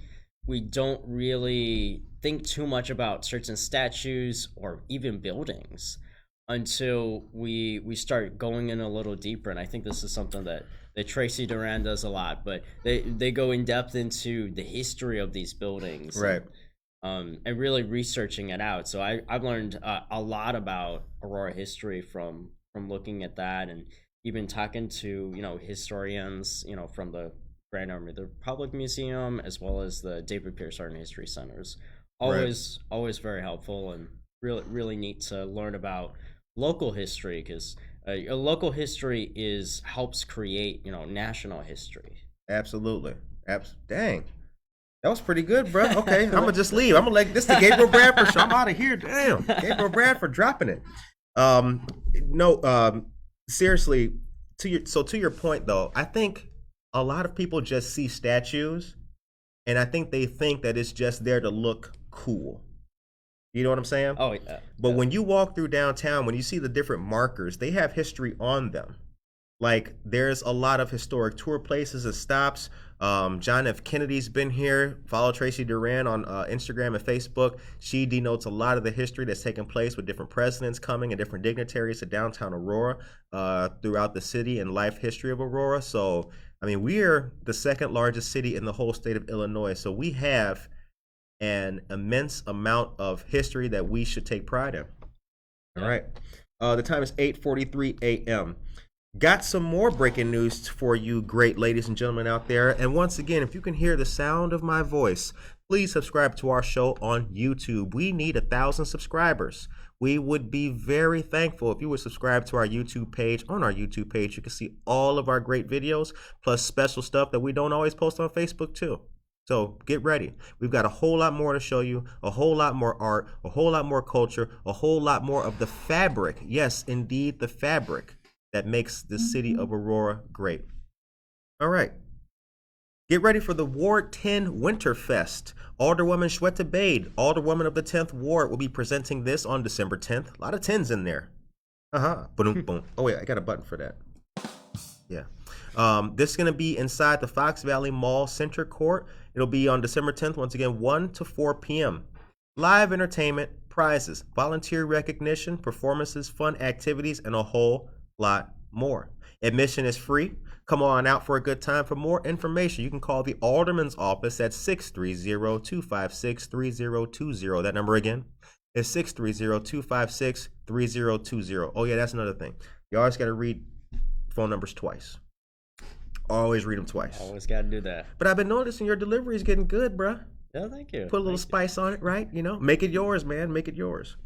don't really think too much about certain statues or even buildings until we start going in a little deeper. And I think this is something that Tracy Duran does a lot, but they go in depth into the history of these buildings, right? And really researching it out. So I've learned a lot about Aurora history from looking at that, and even talking to historians from the Grand Army the Republic Museum as well as the David Pierce Art and History Centers. Always very helpful, and really neat to learn about local history, because local history helps create national history. Absolutely. Dang, that was pretty good, bro. Okay, I'm gonna just leave. I'm gonna let this the Gabriel Bradford show. I'm out of here. Damn, Gabriel Bradford dropping it. Seriously, to your point though, I think a lot of people just see statues, and I think they think that it's just there to look cool. You know what I'm saying? Oh, yeah. But when you walk through downtown, when you see the different markers, they have history on them. Like, there's a lot of historic tour places and stops. John F. Kennedy's been here. Follow Tracy Duran on Instagram and Facebook. She denotes a lot of the history that's taken place with different presidents coming and different dignitaries to downtown Aurora throughout the city and life history of Aurora. So, I mean, we're the second largest city in the whole state of Illinois. So we have an immense amount of history that we should take pride in. All right. The time is 8:43 a.m. Got some more breaking news for you, great ladies and gentlemen out there. And once again, if you can hear the sound of my voice, please subscribe to our show on YouTube. We need 1,000 subscribers. We would be very thankful if you would subscribe to our YouTube page. On our YouTube page, you can see all of our great videos, plus special stuff that we don't always post on Facebook too. So get ready. We've got a whole lot more to show you, a whole lot more art, a whole lot more culture, a whole lot more of the fabric. Yes, indeed, the fabric that makes the city of Aurora great. All right. Get ready for the Ward 10 Winterfest. Alderwoman Shweta Bade, Alderwoman of the 10th Ward, will be presenting this on December 10th. A lot of 10s in there. Boom, boom. Oh, wait, I got a button for that. Yeah. This is going to be inside the Fox Valley Mall Center Court. It'll be on December 10th, once again, 1 to 4 p.m. Live entertainment, prizes, volunteer recognition, performances, fun activities, and a whole lot more. Admission is free. Come on out for a good time. For more information, you can call the Alderman's office at 630-256-3020. That number again is 630-256-3020. Oh yeah, that's another thing. You always got to read phone numbers twice. Always read them twice. Always got to do that. But I've been noticing your delivery is getting good, bruh. Yeah, thank you. Put a little spice on it, right? Make it yours, man. Make it yours.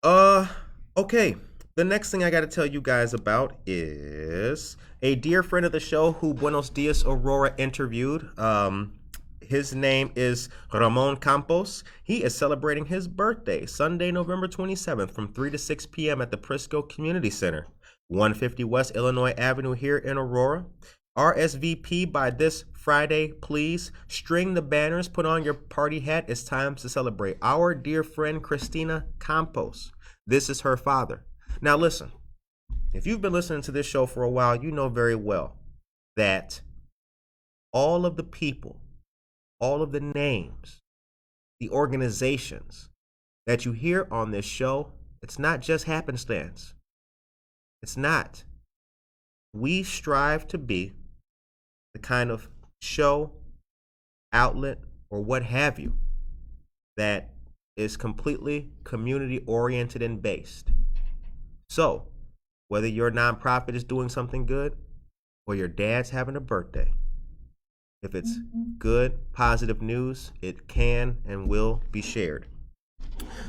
Okay. The next thing I got to tell you guys about is a dear friend of the show who Buenos Dias Aurora interviewed. His name is Ramon Campos. He is celebrating his birthday, Sunday, November 27th from 3 to 6 p.m. at the Prisco Community Center, 150 West Illinois Avenue here in Aurora. RSVP by this Friday, please. String the banners, put on your party hat. It's time to celebrate our dear friend, Christina Campos. This is her father. Now listen, if you've been listening to this show for a while, you know very well that all of the people, all of the names, the organizations that you hear on this show, it's not just happenstance. It's not. We strive to be the kind of show, outlet, or what have you that is completely community oriented and based. So whether your nonprofit is doing something good or your dad's having a birthday, if it's good, positive news, it can and will be shared.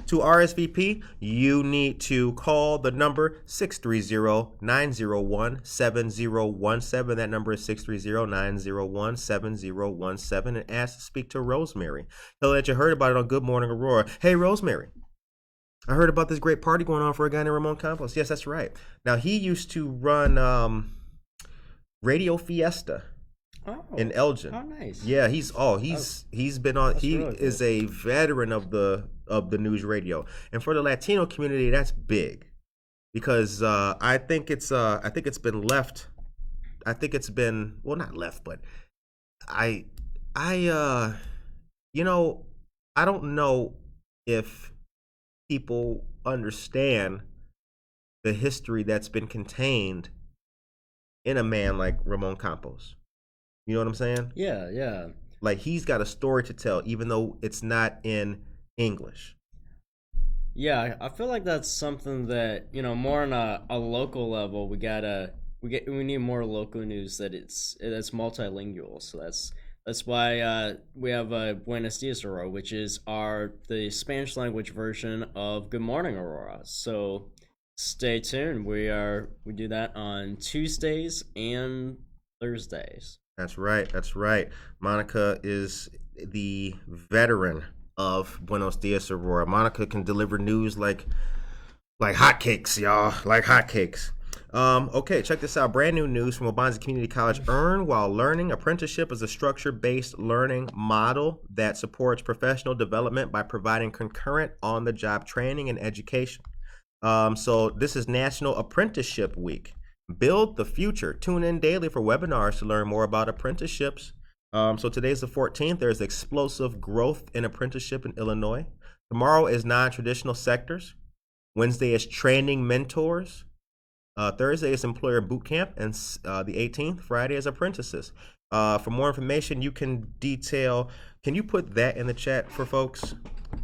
To RSVP, you need to call the number 630-901-7017. That number is 630-901-7017, and ask to speak to Rosemary. Tell her that you heard about it on Good Morning Aurora. Hey, Rosemary, I heard about this great party going on for a guy named Ramon Campos. Yes, that's right. Now, he used to run Radio Fiesta. In Elgin. Oh, nice. Yeah, he's been on. He really is cool. a veteran of the news radio, and for the Latino community, that's big, because I think it's been left. I think it's been, well, not left, but I you know, I don't know if people understand the history that's been contained in a man like Ramon Campos. You know what I'm saying? Yeah, yeah. Like, he's got a story to tell, even though it's not in English. Yeah, I feel like that's something that, more on a local level, we need more local news that's multilingual. So that's why we have Buenos Dias Aurora, which is the Spanish language version of Good Morning Aurora. So stay tuned. We do that on Tuesdays and Thursdays. That's right. Monica is the veteran of Buenos Dias Aurora. Monica can deliver news like hotcakes, y'all. Like hotcakes. Okay, check this out. Brand new news from Waubonsie Community College. Earn While Learning. Apprenticeship is a structure-based learning model that supports professional development by providing concurrent on-the-job training and education. So this is National Apprenticeship Week. Build the future. Tune in daily for webinars to learn more about apprenticeships. So today's the 14th. There's explosive growth in apprenticeship in Illinois. Tomorrow is non-traditional sectors. Wednesday is training mentors. Thursday is employer boot camp, and the 18th, Friday, is apprentices. For more information, you can detail. Can you put that in the chat for folks?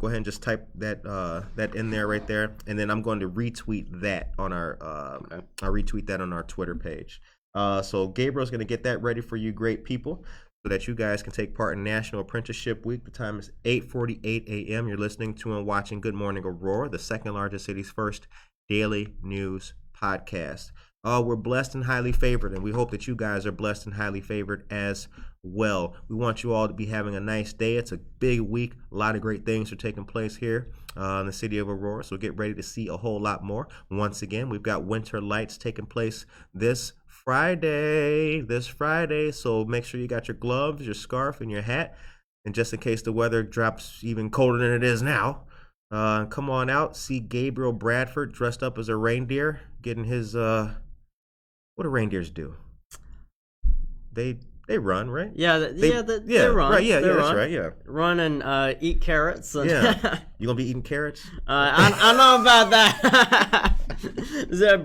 Go ahead and just type that in there, right there, and then I'm going to retweet that on I'll retweet that on our Twitter page. So Gabriel's going to get that ready for you, great people, so that you guys can take part in National Apprenticeship Week. The time is 8:48 a.m. You're listening to and watching Good Morning Aurora, the second largest city's first daily news podcast. We're blessed and highly favored, and we hope that you guys are blessed and highly favored as well. We want you all to be having a nice day. It's a big week. A lot of great things are taking place here in the city of Aurora, so get ready to see a whole lot more. Once again, we've got Winter Lights taking place this Friday, so make sure you got your gloves, your scarf, and your hat, and just in case the weather drops even colder than it is now, come on out, see Gabriel Bradford dressed up as a reindeer, getting his what do reindeers do? They run, right? Yeah, they run. Right, yeah, they that's run. right, yeah. Run and eat carrots. And Yeah. You gonna be eating carrots? I don't know about that.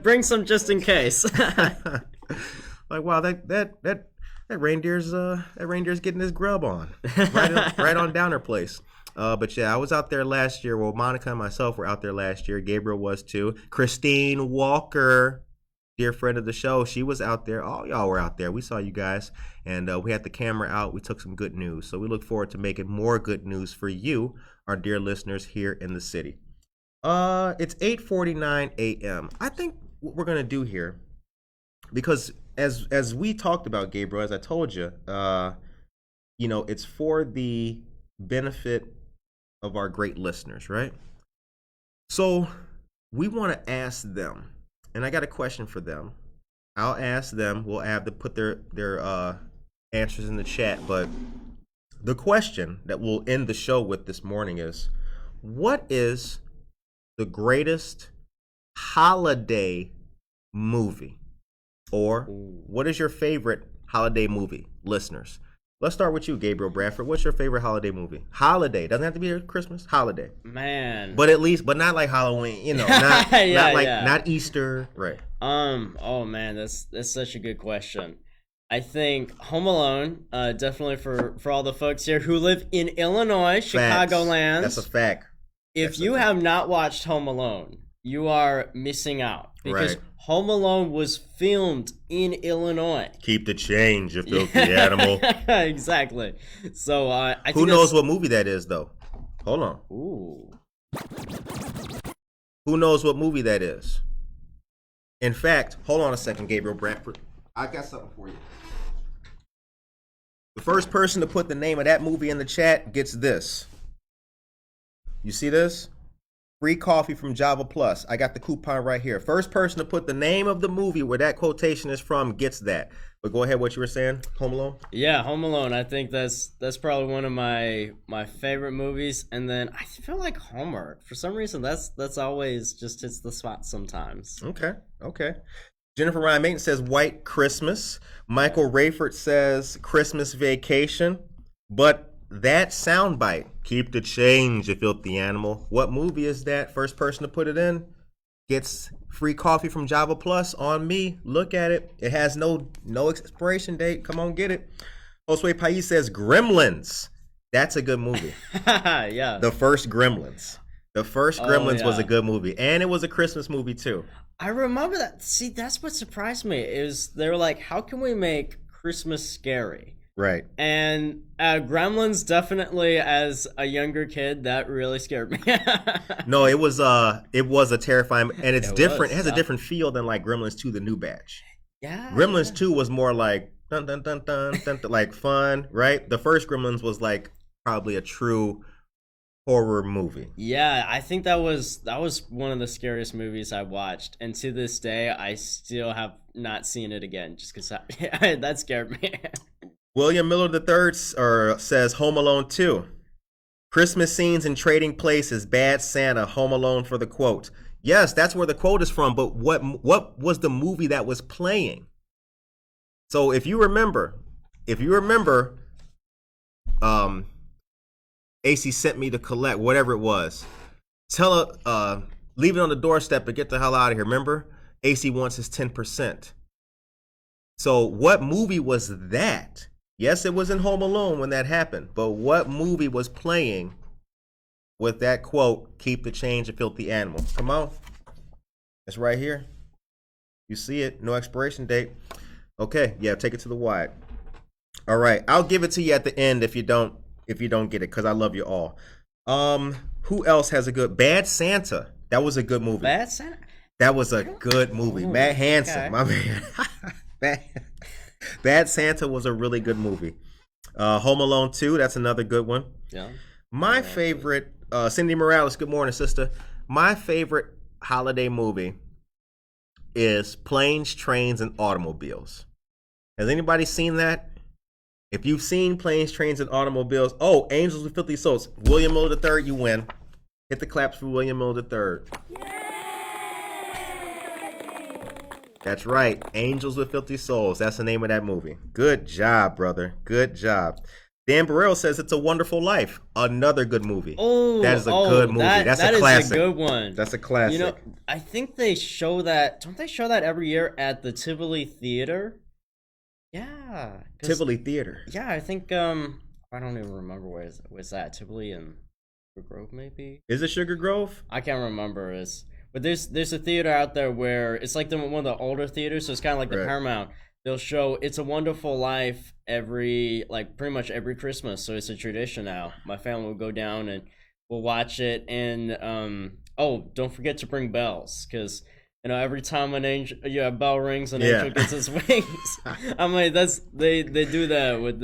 Bring some just in case. Like, wow, that reindeer's getting his grub on. Right on down her place. But yeah, I was out there last year. Well, Monica and myself were out there last year. Gabriel was too. Christine Walker, dear friend of the show, she was out there. All y'all were out there. We saw you guys, and we had the camera out. We took some good news. So we look forward to making more good news for you, our dear listeners here in the city. It's 8:49 a.m. I think what we're gonna do here, because as we talked about, Gabriel, as I told you, it's for the benefit of our great listeners, right? So we want to ask them, and I got a question for them. I'll ask them. We'll have to put their answers in the chat. But the question that we'll end the show with this morning is, what is the greatest holiday movie? Or what is your favorite holiday movie, listeners? Let's start with you, Gabriel Bradford. What's your favorite holiday movie? Holiday. Doesn't have to be Christmas. Holiday. Man. But not like Halloween, not Easter. Right. Oh man, that's such a good question. I think Home Alone, definitely for all the folks here who live in Illinois, Chicagoland. That's a fact. If you have not watched Home Alone, you are missing out because Right. Home Alone was filmed in Illinois. Keep the change, you filthy animal. Exactly. So I think Who knows what movie that is, though? Hold on. Ooh. Who knows what movie that is? In fact, hold on a second, Gabriel Bradford. I got something for you. The first person to put the name of that movie in the chat gets this. You see this? Free coffee from Java Plus. I got the coupon right here. First person to put the name of the movie where that quotation is from gets that. But go ahead, what you were saying, Home Alone? Yeah, Home Alone. I think that's probably one of my favorite movies. And then I feel like Homework. For some reason, that's always just hits the spot sometimes. Okay. Jennifer Ryan Mayton says White Christmas. Michael Rayford says Christmas Vacation. But that soundbite, keep the change, you filthy animal. What movie is that? First person to put it in gets free coffee from Java Plus on me. Look at it. It has no expiration date. Come on, get it. Josue Pais says Gremlins. That's a good movie. Yeah. The first Gremlins. The first Gremlins was a good movie. And it was a Christmas movie, too. I remember that. See, that's what surprised me is they were like, how can we make Christmas scary? Right. And Gremlins, definitely as a younger kid, that really scared me. No, it was a terrifying, and it's different. It has a yeah. different feel than like Gremlins 2, the new batch. Yeah. Gremlins 2 was more like dun dun dun dun dun, dun like fun, right? The first Gremlins was like probably a true horror movie. Yeah, I think that was one of the scariest movies I watched, and to this day, I still have not seen it again, just because that scared me. William Miller III says Home Alone 2. Christmas scenes in Trading Places, Bad Santa, Home Alone for the quote. Yes, that's where the quote is from, but what was the movie that was playing? So if you remember, AC sent me to collect whatever it was. Tell her, leave it on the doorstep and get the hell out of here. Remember? AC wants his 10%. So what movie was that? Yes, it was in Home Alone when that happened, but what movie was playing with that quote, keep the change, you filthy animal? Come on. It's right here. You see it, no expiration date. Okay, yeah, take it to the wide. All right, I'll give it to you at the end if you don't get it, because I love you all. Who else has a good Bad Santa? That was a good movie. Bad Santa? That was a good movie. Ooh, Matt Hansen, okay. my man. Bad Santa was a really good movie. Home Alone 2, that's another good one. Yeah. My favorite, Cindy Morales, good morning, sister. My favorite holiday movie is Planes, Trains, and Automobiles. Has anybody seen that? If you've seen Planes, Trains, and Automobiles, Angels with Filthy Souls. William Miller III, you win. Hit the claps for William Miller III. That's right. Angels with Filthy Souls. That's the name of that movie. Good job, brother. Good job. Dan Burrell says It's a Wonderful Life. Another good movie. Oh, that is a good movie. That's a classic. Is a good one. That's a classic. You know, I think they show that. Don't they show that every year at the Tivoli Theater? Yeah. Tivoli Theater. Yeah, I think. I don't even remember where was that. Tivoli and Sugar Grove, maybe. Is it Sugar Grove? I can't remember. But there's a theater out there where it's like one of the older theaters, so it's kind of like the Paramount. They'll show It's a Wonderful Life pretty much every Christmas, so it's a tradition now. My family will go down and we'll watch it, and don't forget to bring bells, because every time a bell rings, an angel gets his wings. I'm like, they do that with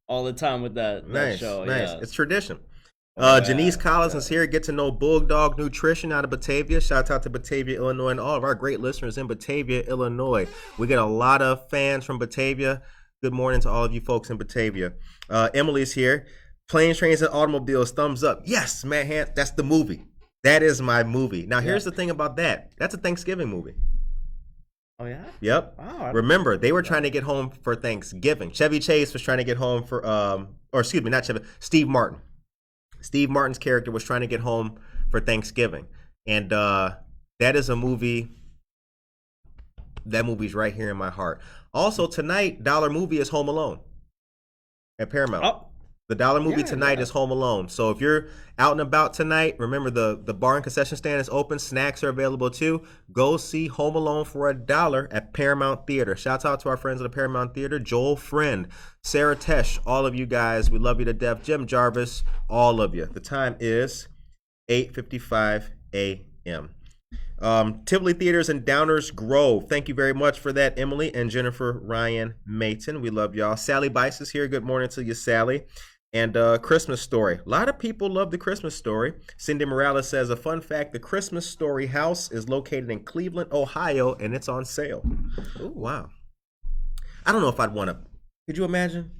all the time with that show. Nice. Yeah. It's tradition. Janice Collins is here. Get to know Bulldog Nutrition out of Batavia. Shout out to Batavia, Illinois, and all of our great listeners in Batavia, Illinois. We get a lot of fans from Batavia. Good morning to all of you folks in Batavia. Emily's here. Planes, Trains, and Automobiles. Thumbs up. Yes, man. That's the movie. That is my movie. Now, here's the thing about that. That's a Thanksgiving movie. Oh, yeah? Yep. Wow. Remember, they were trying to get home for Thanksgiving. Chevy Chase was trying to get home for, Steve Martin. Steve Martin's character was trying to get home for Thanksgiving. And that is a movie That movie's right here in my heart. Also, tonight, Dollar Movie is Home Alone at Paramount. Oh, The Dollar Movie tonight yeah. is Home Alone. So if you're out and about tonight, remember the bar and concession stand is open. Snacks are available too. Go see Home Alone for $1 at Paramount Theater. Shouts out to our friends at the Paramount Theater. Joel Friend, Sarah Tesh, all of you guys. We love you to death. Jim Jarvis, all of you. The time is 8:55 a.m. Tivoli Theaters in Downers Grove. Thank you very much for that, Emily and Jennifer Ryan Mayton. We love y'all. Sally Bice is here. Good morning to you, Sally. And Christmas Story. A lot of people love the Christmas Story. Cindy Morales says, a fun fact, the Christmas Story house is located in Cleveland, Ohio, and it's on sale. Ooh, wow. I don't know if I'd want to. Could you imagine?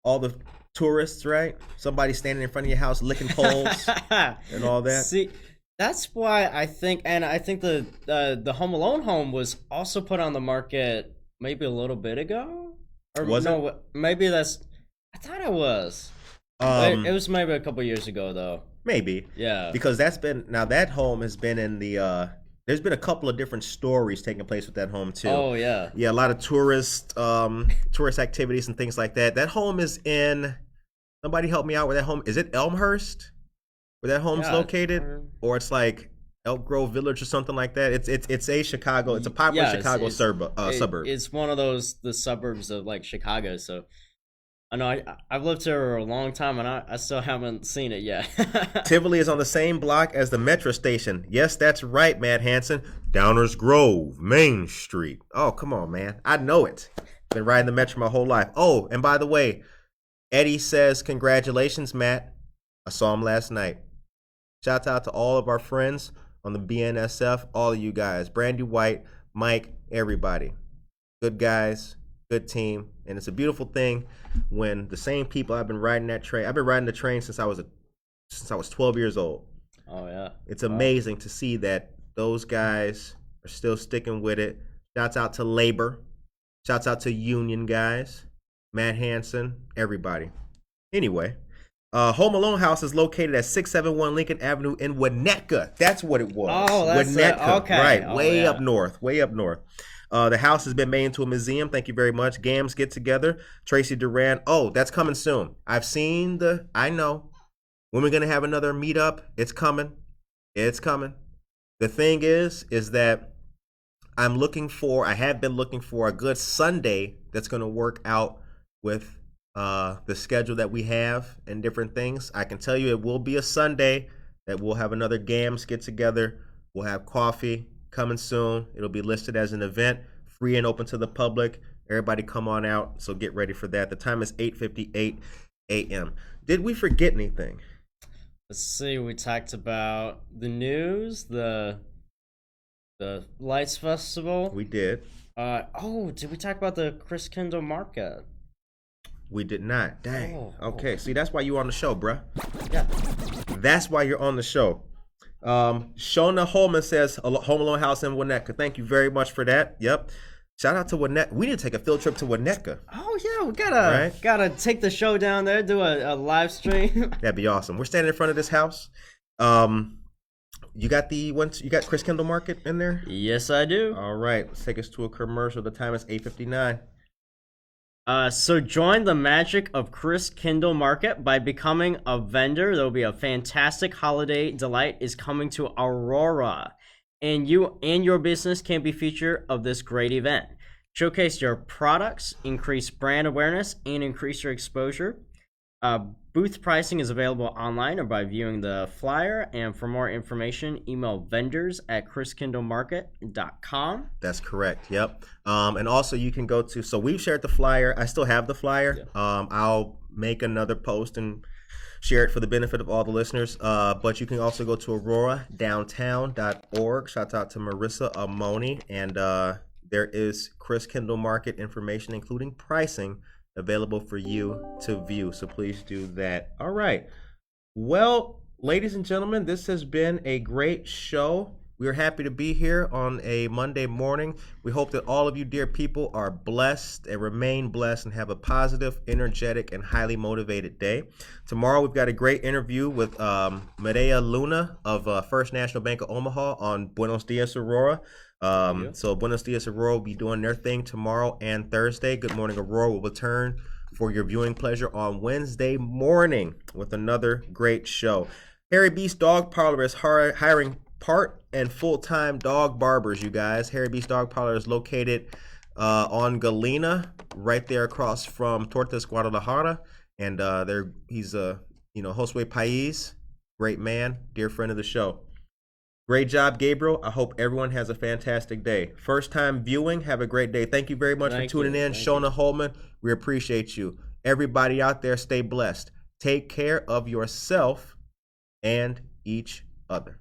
All the tourists, right? Somebody standing in front of your house licking poles and all that. See, that's why I think the Home Alone home was also put on the market maybe a little bit ago. Or Was no, it? Maybe that's. I thought it was. It was maybe a couple years ago though. Maybe. Yeah. Because that home has been in the there's been a couple of different stories taking place with that home too. Oh yeah. Yeah, a lot of tourist activities and things like that. That home is in, somebody help me out with that home. Is it Elmhurst? Where that home's located? Or it's like Elk Grove Village or something like that. It's a Chicago, it's a popular Chicago suburb. It's one of the suburbs of like Chicago, so I know I've lived here for a long time and I still haven't seen it yet. Tivoli is on the same block as the metro station. Yes, that's right, Matt Hansen. Downers Grove, Main Street. Oh, come on, man. I know it. Been riding the metro my whole life. Oh, and by the way, Eddie says, congratulations, Matt. I saw him last night. Shout out to all of our friends on the BNSF, all of you guys. Brandy White, Mike, everybody. Good guys, good team. And it's a beautiful thing when the same people I've been riding that train. I've been riding the train since I was 12 years old. Oh yeah. It's amazing to see that those guys are still sticking with it. Shouts out to labor. Shouts out to union guys. Matt Hansen, everybody. Anyway, Home Alone House is located at 671 Lincoln Avenue in Winnetka. That's what it was. Oh, that's Winnetka. okay. Right, Oh, way yeah. up north. The house has been made into a museum. Thank you very much. Gams Get Together. Tracy Duran. Oh, that's coming soon. I know. When we're going to have another meetup, it's coming. It's coming. The thing is that I have been looking for a good Sunday that's going to work out with the schedule that we have and different things. I can tell you it will be a Sunday that we'll have another Gams Get Together. We'll have coffee coming soon. It'll be listed as an event, free and open to the public. Everybody come on out, so get ready for that. The time is 8:58 a.m. Did we forget anything? Let's see, we talked about the news, the Lights Festival. We did. Did we talk about the Chris Kendall Market? We did not. Dang. Oh. Okay, see, that's why you're on the show, bruh. Yeah. That's why you're on the show. Shona Holman says Home Alone House in Winnetka. Thank you very much for that. Yep. Shout out to Winnetka. We need to take a field trip to Winnetka. Oh yeah, we gotta take the show down there, do a live stream. That'd be awesome. We're standing in front of this house. You got Chris Kendall Market in there? Yes, I do. All right, let's take us to a commercial. The time is 8:59. So join the magic of Chris Kendall Market by becoming a vendor. There'll be a fantastic holiday delight is coming to Aurora, and you and your business can be featured of this great event. Showcase your products, increase brand awareness, and increase your exposure. Booth pricing is available online or by viewing the flyer. And for more information, email vendors@chriskindlemarket.com. That's correct. Yep. And also you can go to, so we've shared the flyer. I still have the flyer. Yeah. I'll make another post and share it for the benefit of all the listeners. But you can also go to auroradowntown.org. Shout out to Marissa Amoni. And there is Chris Kendall Market information, including pricing, available for you to view. So please do that. All right. Well, ladies and gentlemen, this has been a great show. We are happy to be here on a Monday morning. We hope that all of you dear people are blessed and remain blessed and have a positive, energetic, and highly motivated day. Tomorrow we've got a great interview with Medea Luna of First National Bank of Omaha on Buenos Dias, Aurora. So Buenos Dias, Aurora will be doing their thing tomorrow and Thursday. Good Morning, Aurora will return for your viewing pleasure on Wednesday morning with another great show. Harry Beast Dog Parlor is hiring part and full-time dog barbers, you guys. Harry Beast Dog Parlor is located on Galena, right there across from Tortas Guadalajara, and he's Josue Pais, great man, dear friend of the show. Great job, Gabriel. I hope everyone has a fantastic day. First time viewing, have a great day. Thank you very much for tuning in. Shona Holman, we appreciate you. Everybody out there, stay blessed. Take care of yourself and each other.